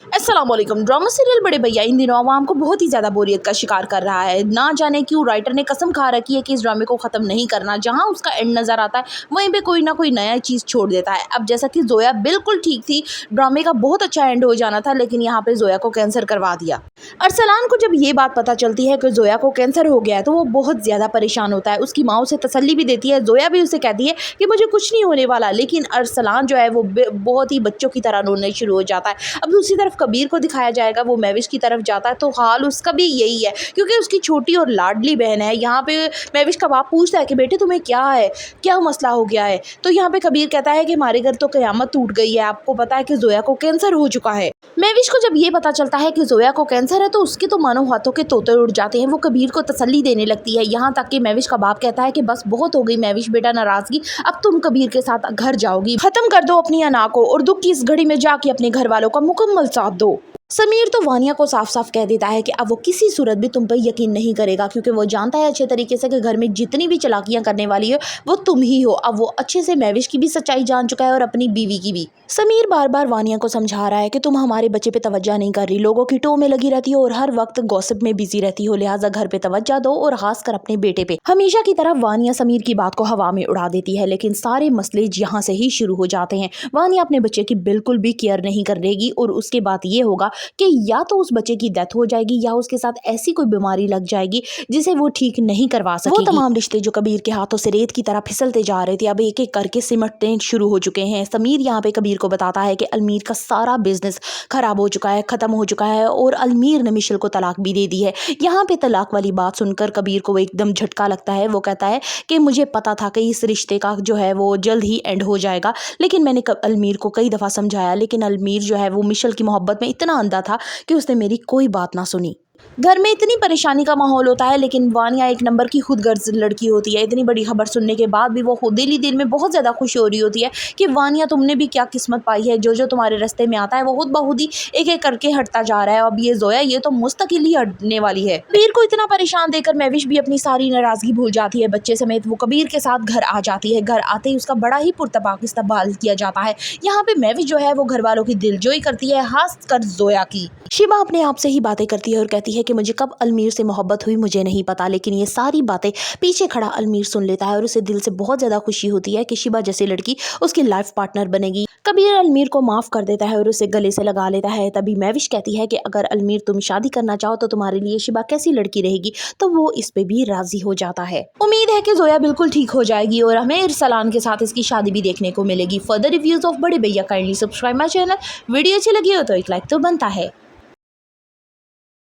अस्सलामुअलैकुम। Drama serial बड़े भैया इन दिनों आवाम को बहुत ही ज़्यादा बोरियत का शिकार कर रहा है। ना जाने क्यों राइटर ने कसम खा रखी है कि इस ड्रामे को ख़त्म नहीं करना। जहां उसका एंड नज़र आता है वहीं पे कोई ना कोई नया चीज़ छोड़ देता है। अब जैसा कि जोया बिल्कुल ठीक थी, ड्रामे का बहुत अच्छा एंड हो जाना था, लेकिन यहाँ पे जोया को कैंसर करवा दिया। अरसलान को जब ये बात पता चलती है कि जोया को कैंसर हो गया है तो वो बहुत ज़्यादा परेशान होता है। उसकी माँ उसे तसल्ली भी देती है, जोया भी उसे कहती है कि मुझे कुछ नहीं होने वाला, लेकिन अरसलान जो है वो बहुत ही बच्चों की तरह रोने शुरू हो जाता है। अब दूसरी तरफ कबीर को दिखाया जाएगा, वो महविश की तरफ जाता है तो हाल उसका भी यही है, क्योंकि उसकी छोटी और लाडली बहन है। यहाँ पे महविश का बाप पूछता है कि बेटे तुम्हें क्या है, क्या मसला हो गया है। तो यहाँ पे कबीर कहता है कि हमारे घर तो क़यामत टूट गई है, आपको पता है कि जोया को कैंसर हो चुका है। महविश को जब ये पता चलता है कि जोया को कैंसर है तो उसके तो मानो हाथों के तोते उड़ जाते हैं। वो कबीर को तसल्ली देने लगती है, यहाँ तक कि महविश का बाप कहता है कि बस बहुत हो गई महविश बेटा नाराजगी, अब तुम कबीर के साथ घर जाओगी, खत्म कर दो अपनी अना को और दुख की इस घड़ी में जाके अपने घर वालों का मुकम्मल साथ दो। समीर तो वानिया को साफ साफ कह देता है कि अब वो किसी सूरत भी तुम पर यकीन नहीं करेगा, क्योंकि वो जानता है अच्छे तरीके से कि घर में जितनी भी चालाकियां करने वाली है वो तुम ही हो। अब वो अच्छे से महविश की भी सच्चाई जान चुका है और अपनी बीवी की भी। समीर बार बार वानिया को समझा रहा है कि तुम हमारे बच्चे पे तवज्जो नहीं कर रही, लोगों की टो में लगी रहती हो और हर वक्त गॉसिप में बिजी रहती हो, लिहाजा घर पे तवज्जो दो और खासकर अपने बेटे पे। हमेशा की तरह वानिया समीर की बात को हवा में उड़ा देती है, लेकिन सारे मसले यहाँ से ही शुरू हो जाते हैं। वानिया अपने बच्चे की बिल्कुल भी केयर नहीं करेगी और उसके बाद ये होगा कि या तो उस बच्चे की डेथ हो जाएगी या उसके साथ ऐसी कोई बीमारी लग जाएगी जिसे वो ठीक नहीं करवा सकेगी। वो तमाम रिश्ते जो कबीर के हाथों से रेत की तरह फिसलते जा रहे थे अब एक एक करके सिमटने शुरू हो चुके हैं। समीर यहाँ पे कबीर को बताता है कि अलमीर का सारा बिजनेस खराब हो चुका है, खत्म हो चुका है और अलमीर ने मिशेल को तलाक भी दे दी है। यहाँ पे तलाक वाली बात सुनकर कबीर को एकदम झटका लगता है। वो कहता है कि मुझे पता था कि इस रिश्ते का जो है वो जल्द ही एंड हो जाएगा, लेकिन मैंने अलमीर को कई दफ़ा समझाया, लेकिन अलमीर जो है वो मिशेल की मोहब्बत में इतना अंधा था कि उसने मेरी कोई बात ना सुनी। घर में इतनी परेशानी का माहौल होता है, लेकिन वानिया एक नंबर की खुदगर्ज लड़की होती है। इतनी बड़ी खबर सुनने के बाद भी वो दिल ही दिल में बहुत ज़्यादा खुश हो रही होती है कि वानिया तुमने भी क्या किस्मत पाई है, जो जो तुम्हारे रास्ते में आता है वो खुद बखुद ही एक एक करके हटता जा रहा है। अब ये जोया ये तो मुस्तकिल ही हटने वाली है। कबीर को इतना परेशान देकर महविश भी अपनी सारी नाराज़गी भूल जाती है। बच्चे समेत वो कबीर के साथ घर आ जाती है। घर आते ही उसका बड़ा ही पुरतपाक इस्तकबाल किया जाता है। यहाँ पे महविश जो है वो घर वालों की दिलजोई करती है, खासकर जोया की। शिबा अपने आप से ही बातें करती है और कहती है कि मुझे कब अलमीर से मोहब्बत हुई मुझे नहीं पता, लेकिन ये सारी बातें पीछे खड़ा अलमीर सुन लेता है और उसे दिल से बहुत ज़्यादा खुशी होती है कि शिबा जैसी लड़की उसकी लाइफ पार्टनर बनेगी। कबीर अलमीर को माफ़ कर देता है और उसे गले से लगा लेता है। तभी महविश कहती है कि अगर अलमीर तुम शादी करना चाहो तो तुम्हारे लिए शिबा कैसी लड़की रहेगी, तो वो इस पे भी राजी हो जाता है। उम्मीद है कि जोया बिल्कुल ठीक हो जाएगी और हमें इरसलान के साथ इसकी शादी भी देखने को मिलेगी। फर्दर रिव्यूज ऑफ बड़े भैया kindly subscribe my channel. Video अच्छी लगी हो तो एक लाइक तो बनता है।